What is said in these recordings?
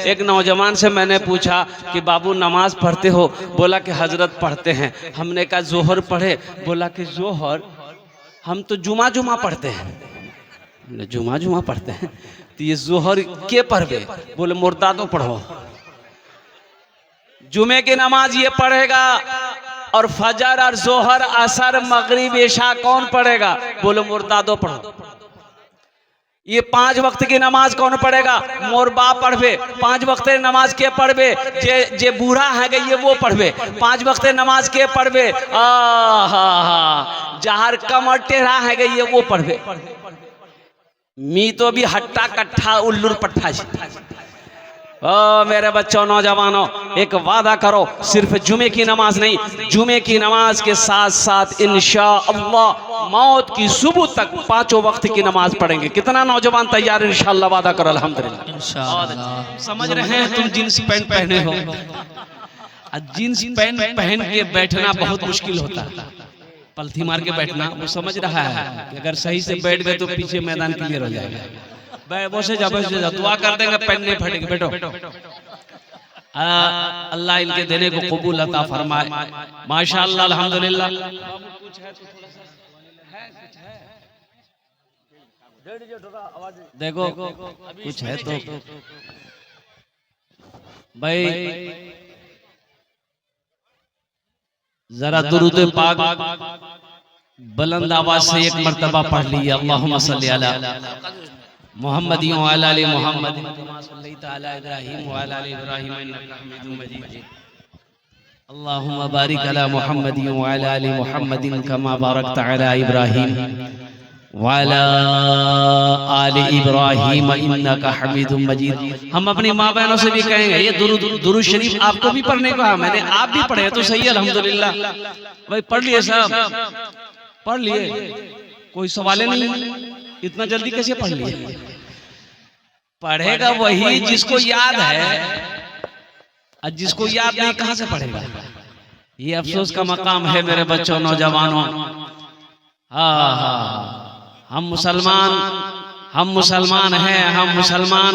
एक नौजवान से मैंने पूछा कि बाबू नमाज पढ़ते हो? बोला कि हजरत पढ़ते हैं। हमने कहा जोहर पढ़े? बोला कि जोहर हम तो जुमा जुमा पढ़ते हैं। जुमा जुमा पढ़ते हैं तो ये जोहर के पढ़े? बोले मुर्दादो पढ़ो। जुमे की नमाज ये पढ़ेगा और फजर और जोहर असर मगरिब इशा कौन पढ़ेगा? बोले मुर्दादो पढ़ो। ये 5 वक्त की नमाज कौन पढ़ेगा? मोर बाप पढ़वे। 5 वक्त नमाज के पढ़वे? जे बूढ़ा है गई ये वो पढ़वे। 5 वक्त नमाज के पढ़वे? जहर कमर टेढ़ा है गई ये वो पढ़वे। मी तो भी हट्टा कट्ठा उल्लूर पट्ठा। मेरे बच्चों, नौजवानों, एक वादा करो, सिर्फ जुमे की नमाज नहीं, जुमे की नमाज के साथ साथ इंशाअल्लाह मौत की सुबह तक 5 वक्त की नमाज पढ़ेंगे। कितना नौजवान तैयार? इंशाअल्लाह वादा करो। अल्हम्दुलिल्लाह। इंशाअल्लाह। समझ रहे हैं? तुम जींस पैंट पहने हो, जींस पैंट पहन के बैठना बहुत मुश्किल होता है। पलथी मार के बैठना, वो समझ रहा है कि अगर सही से बैठ गए तो पीछे मैदान क्लियर हो जाएगा। बसे जा दुआ कर देंगे, पेन नहीं फटेगी। बैठो। अल्लाह इनके देने को कबूल अता फरमाए। माशाअल्लाह, अल्हम्दुलिल्लाह। देखो कुछ है तो भाई जरा दुरूद पाक बुलंद आवाज से एक मर्तबा पढ़ लीजिए। अल्लाहुम्मा सल्ली अला मुहम्मद व अला आलि मुहम्मद कमा सल्लैता अला इब्राहीम व अला आलि इब्राहीम इन्नका हमीदुम मजीद। अल्लाहुम्मा बारिक अला मुहम्मद व अला आलि मुहम्मद कमा बारकता अला इब्राहीम व अला आलि इब्राहीम इन्नका हमीदुम मजीद। हम अपनी माँ बहनों से भी कहेंगे ये दुरूद शरीफ आपको भी पढ़ने को है। मैंने आप भी पढ़े तो सही, अल्हम्दुलिल्लाह। भाई पढ़ लिए साहब, पढ़ लिए, कोई सवाल नहीं। इतना जल्दी कैसे पढ़ लिए? पढ़ेगा वही जिसको याद है, और जिसको याद नहीं कहां से पढ़ेगा? ये अफसोस का मकाम है मेरे बच्चों, नौजवानों। हम मुसलमान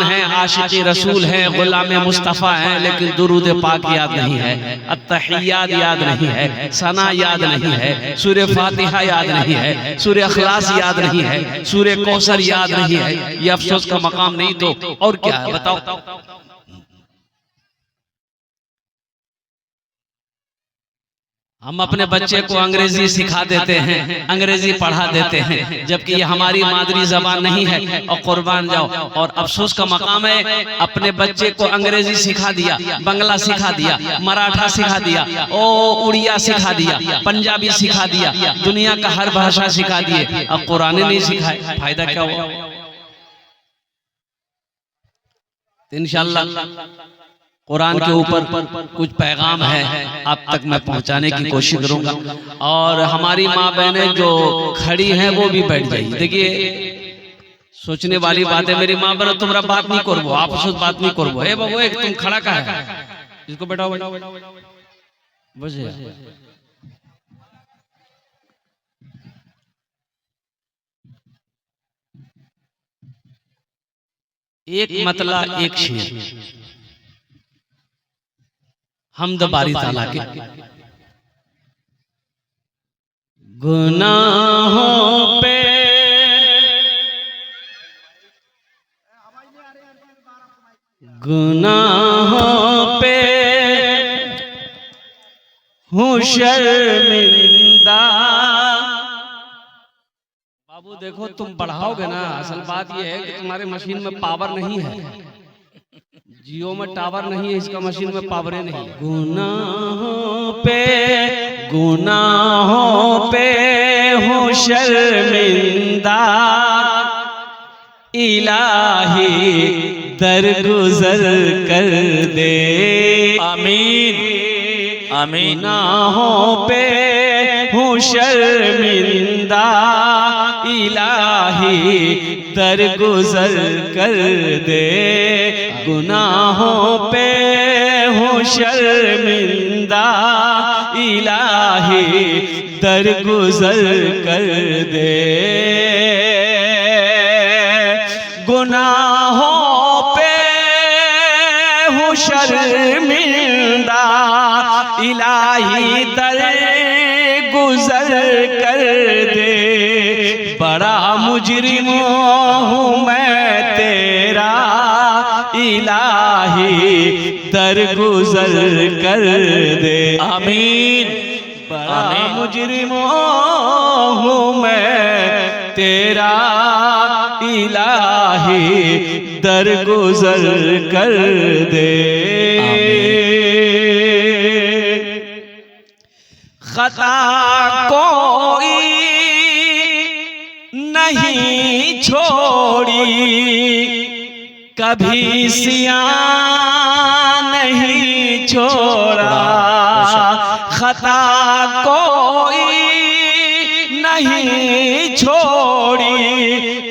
हैं, आशिक़ी रसूल हैं, गुलाम मुस्तफ़ा हैं, लेकिन दुरूद पाक याद नहीं है, अत्तहियात याद नहीं है, सना याद नहीं है, सूरे फातिहा याद नहीं है, सूरे अखलास याद नहीं है, सूरे कौसर याद नहीं है। ये अफसोस का मकाम नहीं तो और क्या है? बताओ। हम अपने बच्चे को अंग्रेजी सिखा देते हैं, अंग्रेजी पढ़ा देते हैं, जबकि ये हमारी मादरी जबान नहीं है। और कुर्बान जाओ, और अफसोस का मकाम है अपने बच्चे को अंग्रेजी सिखा दिया, बंगला सिखा दिया, मराठा सिखा दिया, उड़िया सिखा दिया, पंजाबी सिखा दिया, दुनिया का हर भाषा सिखा दिए, और कुरान नहीं सिखाए। फायदा क्या हुआ? इंशाअल्लाह कुरान के ऊपर कुछ पैगाम है आप तक मैं पहुंचाने की कोशिश करूंगा। और हमारी माँ बहनें जो खड़ी हैं वो भी बैठ जाइए। देखिए सोचने वाली बात है, मेरी माँ बहनों तुम्हारा बात नहीं करबो, आपस में बात नहीं करबो। हे बाबू एक तुम खड़ा का है, इसको बैठाओ बस। एक मतला एक शेर हमद बारी ताला के। गुनाहों पे हूँ शर्मिंदा। बाबू देखो तुम बढ़ाओगे ना, असल बात यह है कि तुम्हारे मशीन में पावर नहीं है, जियो में टावर नहीं है, इसका मशीन में पावरें नहीं। गुनाहों पे हूँ शर्मिंदा, इलाही दरगुजर कर दे। आमीन आमीन। गुनाहों पे हूँ शर्मिंदा, इलाही दरगुजर कर दे। गुनाहों पे हूँ शर्मिंदा, इलाही दरगुजर कर दे। गुनाहों पे हूँ शर्मिंदा, इलाही दर गुजर कर दे, बड़ा मुजरिम हूँ मैं तेरा, इलाही दर गुजर कर दे। आमीन। बड़ा मुजरिम हूँ मैं तेरा, इलाही दर गुजर कर दे। खता कोई नहीं छोड़ी, कभी सियान नहीं छोड़ा, खता कोई नहीं छोड़ी,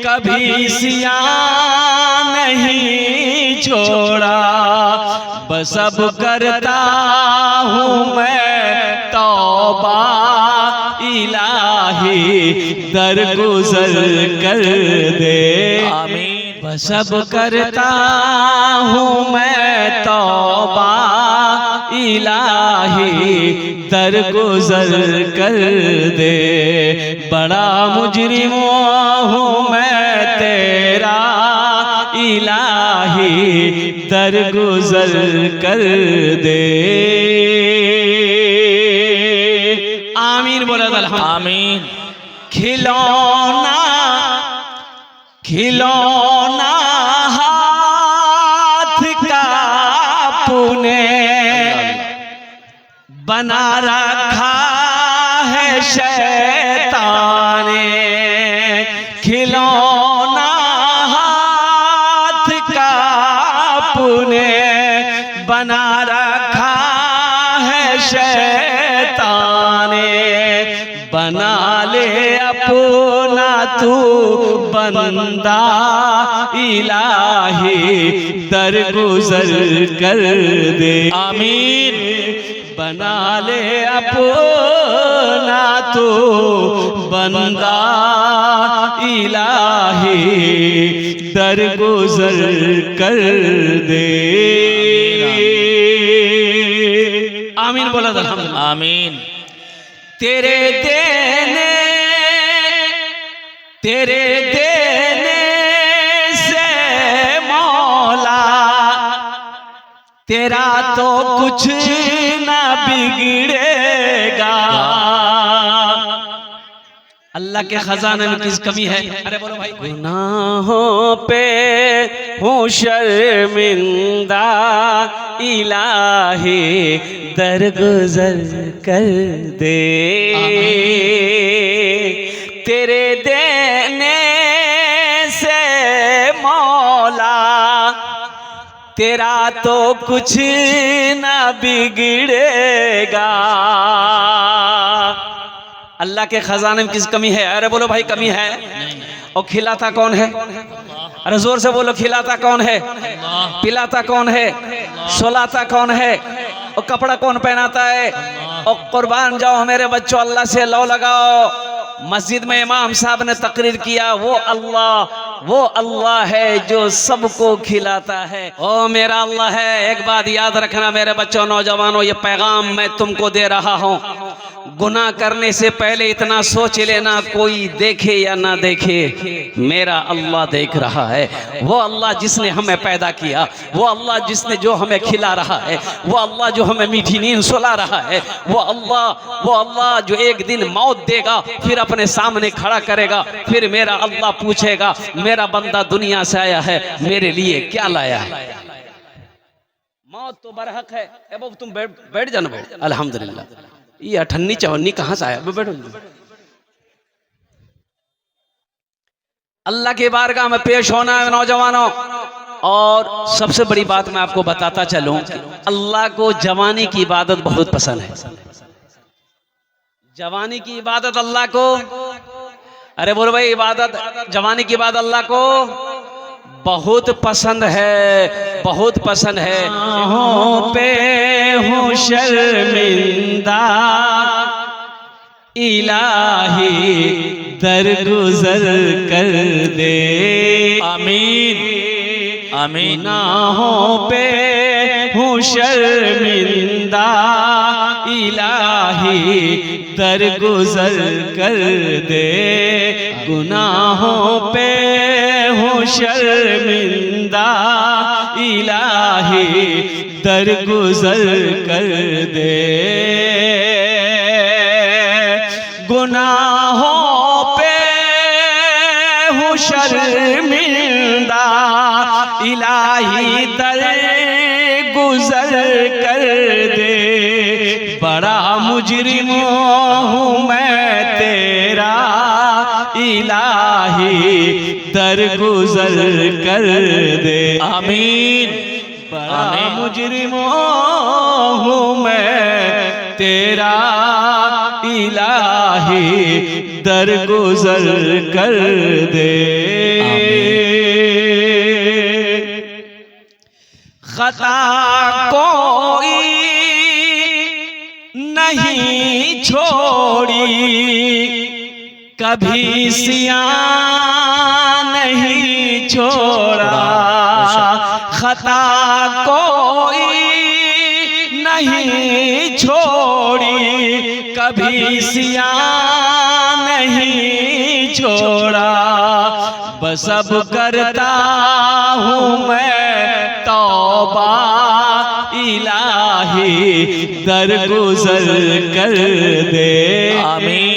कभी सियान नहीं छोड़ा, बस अब करता हूँ मैं तौबा, इलाही दर गुजर कर दे। आमीन। बस अब करता हूँ मैं तौबा, इलाही दर गुजर कर दे, बड़ा मुजरिम हूँ मैं तेरा, इलाही दर गुजर कर दे। आमीन बोला आमीन। खिलौना खिलौना हाथ का तूने बना रखा है शैतान ने, खिलौना हाथ का तूने बना रखा है शैतान ने, बना ले अपना तू बंदा, इलाही दर गुजर कर दे। आमीन। बना ले अपना तू बंदा, इलाही दर गुजर कर दे। आमीन बोला था। आमीन। तेरे देने से मौला, तेरा तो कुछ ना बिगड़ेगा। अल्लाह के खजाने में किस कमी है? अरे बोलो भाई। गुनाहों पे हूँ शर्मिंदा, इलाही दरगुजर कर दे। तेरे देने से मौला, तेरा तो कुछ ना बिगड़ेगा। अल्लाह के खजाने में किस कमी है? अरे बोलो भाई कमी है। और खिलाता कौन है? अरे जोर से बोलो, खिलाता कौन है? पिलाता कौन है? सोलाता कौन है? और कपड़ा कौन पहनाता है? और कुर्बान जाओ मेरे बच्चों, अल्लाह से लो लगाओ। मस्जिद में इमाम साहब ने तकरीर किया, वो अल्लाह है जो सबको खिलाता है। ओ मेरा अल्लाह है। एक बात याद रखना मेरे बच्चों, नौजवानों, ये पैगाम मैं तुमको दे रहा हूँ। गुनाह करने से पहले इतना सोच लेना, कोई देखे या ना देखे, मेरा अल्लाह देख रहा है। वो अल्लाह जिसने हमें पैदा किया, वो अल्लाह जिसने जो हमें खिला रहा है, वो अल्लाह जो हमें मीठी नींद सुला रहा है, वो अल्लाह जो एक दिन मौत देगा, फिर अपने सामने खड़ा करेगा, फिर मेरा अल्लाह पूछेगा, मेरा बंदा दुनिया से आया है, मेरे लिए क्या लाया है? मौत तो बरहक है। अब तुम बैठ जाना। अल्हम्दुलिल्लाह। ये अठन्नी चवन्नी कहाँ से आया? बैठो। अल्लाह के बारगाह में पेश होना है नौजवानों। और सबसे बड़ी बात मैं आपको बताता चलूं, अल्लाह को जवानी की इबादत बहुत पसंद है। जवानी की इबादत अल्लाह को, अरे बोलो भाई, इबादत जवानी की इबादत अल्लाह को बहुत पसंद है, बहुत पसंद है। हो पे हूँ शर्मिंदा, इलाही दरगुजर कर दे। आमीन आमीन। गुनाहों पे हूँ शर्मिंदा, इलाही दरगुजर कर दे। गुनाहों पे हूँ शर्मिंदा, इलाही दरगुजर कर दे। गुनाहों पे हूँ शर्मिंदा, इलाही दरगुजर कर दे। बड़ा मुजरिम हूँ मैं तेरा, इलाही दरगुजर कर दे। आमीन। बड़ा मुजरिम हूँ मैं तेरा, इलाही दरगुजर कर दे। खता कोई नहीं छोड़ी, कभी सिया नहीं छोड़ा। खता कोई नहीं छोड़ी, कभी सिया नहीं छोड़ा। बस अब करता हूँ मैं तौबा, इलाही दरगुजर कर दे। आमीन।